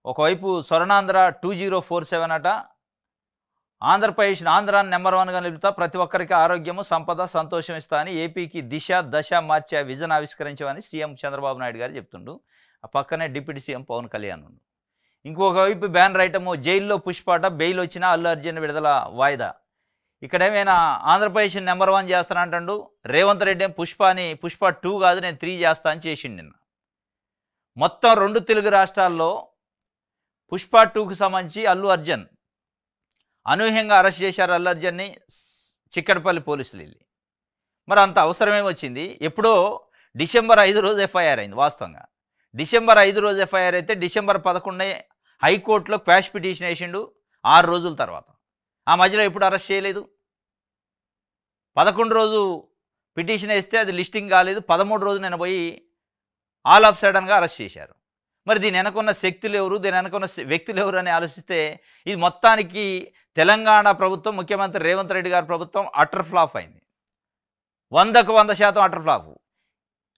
ఒకవైపు స్వర్ణాంధ్ర 2047 అట. ఆంధ్రాని నెంబర్ 1గా నిలుపుతా, ప్రతి ఒక్కరికి ఆరోగ్యము, సంపద, సంతోషం ఇస్తా అని ఏపీకి దిశ దశ మార్చే విజన్ ఆవిష్కరించామని సీఎం చంద్రబాబు నాయుడు గారు చెప్తుండు. ఆ పక్కనే డిప్యూటీ సీఎం పవన్ కళ్యాణ్ ఉండు. ఇంకొక వైపు బ్యానర్ ఐటము జైల్లో పుష్పాట, బెయిల్ వచ్చినా అల్లు అర్జున్ విడుదల వాయిదా. ఇక్కడేమైనా ఆంధ్రప్రదేశ్ నెంబర్ 1 చేస్తానంటాడు. రేవంత్ రెడ్డి ఏం పుష్ప 2 కాదు నేను 3 చేస్తా అని చేసిండు నిన్న. మొత్తం 2 తెలుగు రాష్ట్రాల్లో పుష్ప 2కు సంబంధించి అల్లు అర్జున్ అనూహ్యంగా అరెస్ట్ చేశారు. అల్లు అర్జున్ని చిక్కడపల్లి పోలీసులు వెళ్ళి. మరి అంత అవసరమే వచ్చింది? ఎప్పుడో డిసెంబర్ 5 రోజు ఎఫ్ఐఆర్ అయింది. వాస్తవంగా డిసెంబర్ 5 రోజు ఎఫ్ఐఆర్ అయితే డిసెంబర్ 11 హైకోర్టులో క్వాష్ పిటిషన్ వేసిండు 6 రోజుల తర్వాత. ఆ మధ్యలో ఎప్పుడు అరెస్ట్ చేయలేదు. 11 రోజు పిటిషన్ వేస్తే అది లిస్టింగ్ కాలేదు. 13 రోజు నేను పోయి ఆల్ ఆఫ్ సడన్గా అరెస్ట్ చేశారు. మరి దీని వెనకున్న శక్తులు ఎవరు, దీని వెనకున్న వ్యక్తులు ఎవరు అని ఆలోచిస్తే ఇది మొత్తానికి తెలంగాణ ప్రభుత్వం, ముఖ్యమంత్రి రేవంత్ రెడ్డి గారి ప్రభుత్వం అటర్ ఫ్లాప్ అయింది. 100కు 100% అటర్ ఫ్లాప్.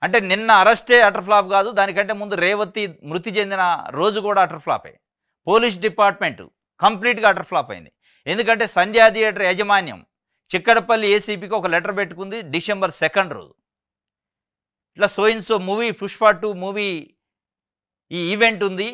అంటే నిన్న అరెస్టే అటర్ ఫ్లాప్ కాదు, దానికంటే ముందు రేవతి మృతి చెందిన రోజు కూడా అటర్ ఫ్లాపే. పోలీస్ డిపార్ట్మెంటు కంప్లీట్గా అటర్ ఫ్లాప్ అయింది. ఎందుకంటే సంధ్యా థియేటర్ యాజమాన్యం చిక్కడపల్లి ఏసీపీకి ఒక లెటర్ పెట్టుకుంది డిసెంబర్ 2 రోజు. ఇట్లా సో మూవీ పుష్ప 2 మూవీ ఈ ఈవెంట్ ఉంది,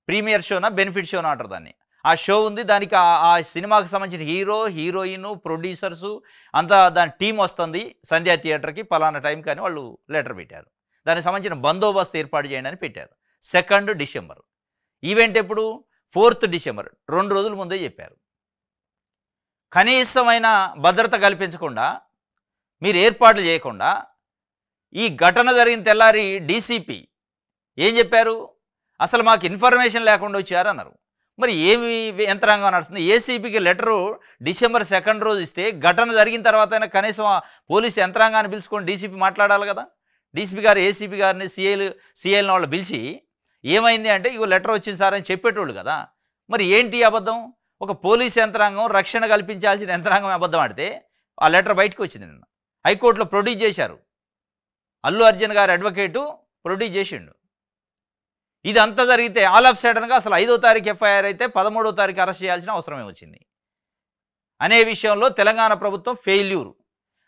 ప్రీమియర్ షోనా బెనిఫిట్ షోనా అంటారు దాన్ని. ఆ షో ఉంది, దానికి ఆ సినిమాకి సంబంధించిన హీరో, హీరోయిన్, ప్రొడ్యూసర్సు అంతా దాని టీం వస్తుంది సంధ్యా థియేటర్కి పలానా టైం కానీ వాళ్ళు లెటర్ పెట్టారు. దానికి సంబంధించిన బందోబస్తు ఏర్పాటు చేయండి అని పెట్టారు. 2 డిసెంబర్. ఈవెంట్ ఎప్పుడు? 4th December. 2 రోజుల ముందే చెప్పారు. కనీసమైన భద్రత కల్పించకుండా, మీరు ఏర్పాట్లు చేయకుండా, ఈ ఘటన జరిగిన తెల్లారి డీసీపీ ఏం చెప్పారు? అసలు మాకు ఇన్ఫర్మేషన్ లేకుండా వచ్చారన్నారు. మరి ఏమి యంత్రాంగం నడుస్తుంది? ఏసీపీకి లెటరు డిసెంబర్ 2 రోజు ఇస్తే ఘటన జరిగిన తర్వాత అయినా కనీసం పోలీసు యంత్రాంగాన్ని పిలుచుకొని డీసీపీ మాట్లాడాలి కదా. డీసీపీ గారు ఏసీపీ గారిని సీఏలను వాళ్ళు పిలిచి ఏమైంది అంటే ఇగో లెటర్ వచ్చింది సార్ అని చెప్పేటోళ్ళు కదా. మరి ఏంటి అబద్ధం? ఒక పోలీస్ యంత్రాంగం, రక్షణ కల్పించాల్సిన యంత్రాంగం అబద్ధం ఆడితే ఆ లెటర్ బయటకు వచ్చింది. నిన్న హైకోర్టులో ప్రొడ్యూస్ చేశారు. అల్లు అర్జున్ గారి అడ్వకేటు ప్రొడ్యూస్ చేసిండు. ఇదంతా జరిగితే ఆల్ ఆఫ్ సడన్గా అసలు 5వ తారీఖు ఎఫ్ఐఆర్ అయితే 13వ తారీఖు అరెస్ట్ చేయాల్సిన అవసరమే వచ్చింది అనే విషయంలో తెలంగాణ ప్రభుత్వం ఫెయిల్యూర్.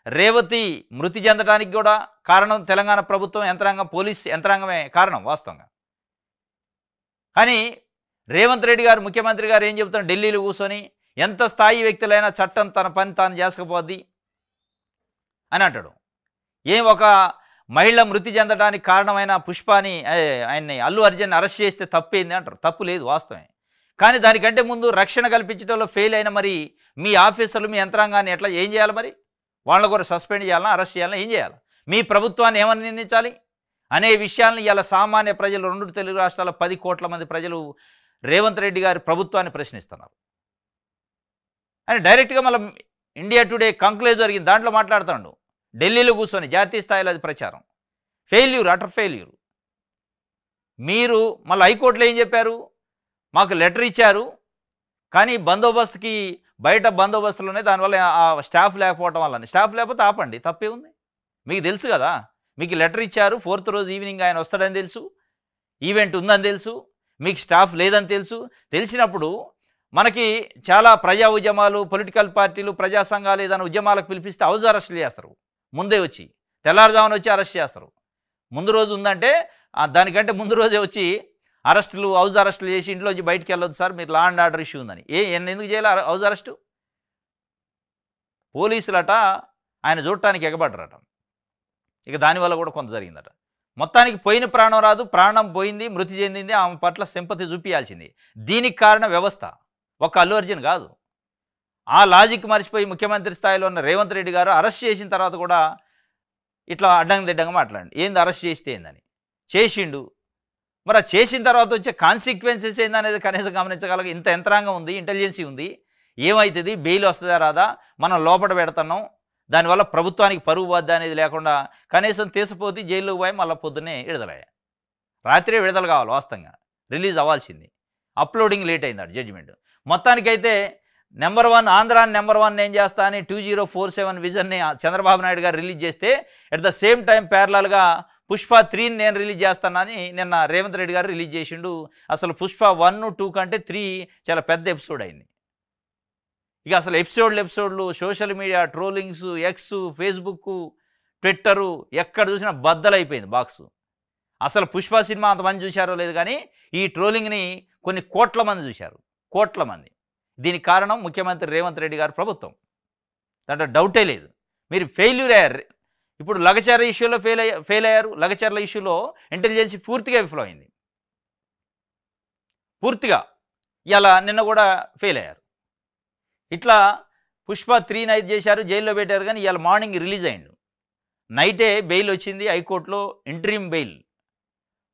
రేవతి మృతి చెందడానికి కూడా కారణం తెలంగాణ ప్రభుత్వం యంత్రాంగం, పోలీస్ యంత్రాంగమే కారణం వాస్తవంగా. కానీ రేవంత్ రెడ్డి గారు, ముఖ్యమంత్రి గారు ఏం చెబుతారు? ఢిల్లీలో కూర్చొని ఎంత స్థాయి వ్యక్తులైనా చట్టం తన పని తాను చేసుకుపోద్ది అని అంటాడు. ఒక మహిళ మృతి చెందడానికి కారణమైన పుష్పాని ఆయన్ని అల్లు అర్జున్ అరెస్ట్ చేస్తే తప్పేంది అంటారు. తప్పు లేదు, వాస్తవమే. కానీ దానికంటే ముందు రక్షణ కల్పించడంలో ఫెయిల్ అయిన మరి మీ ఆఫీసర్లు, మీ యంత్రాంగాన్ని ఏం చేయాలి? మరి వాళ్ళని కూడా సస్పెండ్ చేయాలన్నా, అరెస్ట్ చేయాలన్నా, ఏం చేయాలి? మీ ప్రభుత్వాన్ని ఏమని నిందించాలి అనే విషయాలను ఇలా సామాన్య ప్రజలు, 2 తెలుగు రాష్ట్రాల 10 కోట్ల మంది ప్రజలు రేవంత్ రెడ్డి గారి ప్రభుత్వాన్ని ప్రశ్నిస్తున్నారు. అని డైరెక్ట్గా మళ్ళీ ఇండియా టుడే కంక్లేవ్ జరిగింది, దాంట్లో మాట్లాడుతాడు. ఢిల్లీలో కూర్చొని జాతీయ స్థాయిలో అది ప్రచారం. Failure, utter failure. మీరు మళ్ళీ హైకోర్టులో ఏం చెప్పారు? మాకు లెటర్ ఇచ్చారు కానీ బందోబస్తుకి బయట బందోబస్తులోనే, దానివల్ల ఆ స్టాఫ్ లేకపోవటం వల్ల. స్టాఫ్ లేకపోతే ఆపండి, తప్పే ఉంది. మీకు తెలుసు కదా, మీకు లెటర్ ఇచ్చారు. 4th రోజు ఈవినింగ్ ఆయన వస్తాడని తెలుసు, ఈవెంట్ ఉందని తెలుసు, మీకు స్టాఫ్ లేదని తెలుసు. తెలిసినప్పుడు మనకి చాలా ప్రజా ఉద్యమాలు, పొలిటికల్ పార్టీలు, ప్రజా సంఘాలు ఏదైనా ఉద్యమాలకు పిలిపిస్తే హౌస్ అరెస్టులు చేస్తారు. ముందే వచ్చి తెల్లారుజామున వచ్చి అరెస్ట్ చేస్తారు. ముందు రోజు ఉందంటే దానికంటే ముందు రోజే వచ్చి అరెస్టులు, హౌస్ అరెస్టులు చేసి ఇంట్లోంచి బయటికి వెళ్ళొద్దు సార్, మీరు లా అండ్ ఆర్డర్ ఇష్యూ ఉందని. ఎందుకు చేయాలి హౌస్ అరెస్టు? పోలీసులట ఆయన చూడటానికి ఎగబడ్డరట. ఇక దానివల్ల కూడా కొంత జరిగిందట. మొత్తానికి పోయిన ప్రాణం రాదు, ప్రాణం పోయింది, మృతి చెందింది, ఆమె పట్ల సింపతి చూపించాల్సింది. దీనికి కారణం వ్యవస్థ, ఒక్క అల్లు అర్జున్ కాదు. ఆ లాజిక్ మర్చిపోయి ముఖ్యమంత్రి స్థాయిలో ఉన్న రేవంత్ రెడ్డి గారు అరెస్ట్ చేసిన తర్వాత కూడా ఇట్లా అడ్డంగా దిడ్డంగా మాట్లాడండి. ఏంది అరెస్ట్ చేస్తే ఏందని చేసిండు. మరి ఆ చేసిన తర్వాత వచ్చే కాన్సిక్వెన్సెస్ ఏందనేది కనీసం గమనించగలగ. ఇంత యంత్రాంగం ఉంది, ఇంటెలిజెన్సీ ఉంది, ఏమవుతుంది, బెయిల్ వస్తుందా రాదా, మనం లోపల పెడుతున్నాం, దానివల్ల ప్రభుత్వానికి పరువు వద్ద అనేది లేకుండా కనీసం తీసిపోతే జైల్లో పోయి మళ్ళీ పొద్దున్నే విడుదలయ్యా. రాత్రే విడుదల కావాలి, వాస్తవంగా రిలీజ్ అవ్వాల్సింది. అప్లోడింగ్ లేట్ అయింది జడ్జిమెంట్. మొత్తానికైతే ఆంధ్రాని నెంబర్ 1 ఏం చేస్తా అని 2047 విజన్ని చంద్రబాబు నాయుడు గారు రిలీజ్ చేస్తే, అట్ ద సేమ్ టైం ప్యారలల్గా పుష్ప 3ని నేను రిలీజ్ చేస్తానని నిన్న రేవంత్ రెడ్డి గారు రిలీజ్ చేసిండు. అసలు పుష్ప 1, 2 కంటే 3 చాలా పెద్ద ఎపిసోడ్ అయింది. ఇక అసలు ఎపిసోడ్లు social media trollings, X, Facebook, Twitter ఎక్కడ చూసినా బద్దలైపోయింది బాక్సు. అసలు పుష్ప సినిమా అంతమంది చూశారో లేదు కానీ ఈ ట్రోలింగ్ని కొన్ని కోట్ల మంది చూశారు, కోట్ల మంది. దీనికి కారణం ముఖ్యమంత్రి రేవంత్ రెడ్డి గారి ప్రభుత్వం, దాంట్లో డౌటే లేదు. మీరు ఫెయిల్యూర్ అయ్యారు. ఇప్పుడు లగచర్ల ఇష్యూలో ఫెయిల్ అయ్యారు. లగచర్ల ఇష్యూలో ఇంటెలిజెన్స్ పూర్తిగా విఫలమైంది, పూర్తిగా. ఇలా నిన్న కూడా ఫెయిల్ అయ్యారు. ఇట్లా పుష్ప 3 అయితే చేశారు, జైల్లో పెట్టారు. కానీ ఇవాళ మార్నింగ్ రిలీజ్ అయ్యిండు. నైటే బెయిల్ వచ్చింది హైకోర్టులో, ఇంటరిమ్ బెయిల్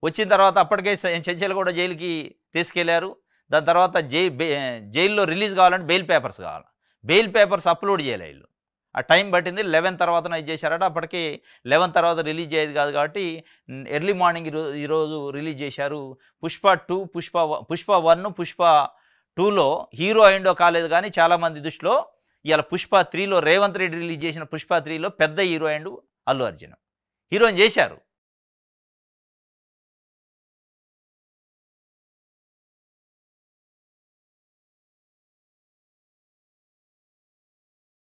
వచ్చిన తర్వాత అప్పటికే చెంచల్గూడ జైలుకి తీసుకెళ్లారు. దాని తర్వాత జైల్లో రిలీజ్ కావాలంటే బెయిల్ పేపర్స్ కావాలి. బెయిల్ పేపర్స్ అప్లోడ్ చేయాలి వీళ్ళు. ఆ టైం పట్టింది. 11 తర్వాతన ఇది చేశారట. అప్పటికి 11 తర్వాత రిలీజ్ అయ్యేది కాదు కాబట్టి ఎర్లీ మార్నింగ్ ఈరోజు రిలీజ్ చేశారు. పుష్ప 2, పుష్ప 1, పుష్ప 2లో హీరో అయిండో కాలేదు కానీ చాలామంది దృష్టిలో ఇవాళ పుష్ప 3లో రేవంత్ రెడ్డి రిలీజ్ చేసిన పుష్ప 3లో పెద్ద హీరో అయిండు అల్లు అర్జున్. హీరోయిన్ చేశారు.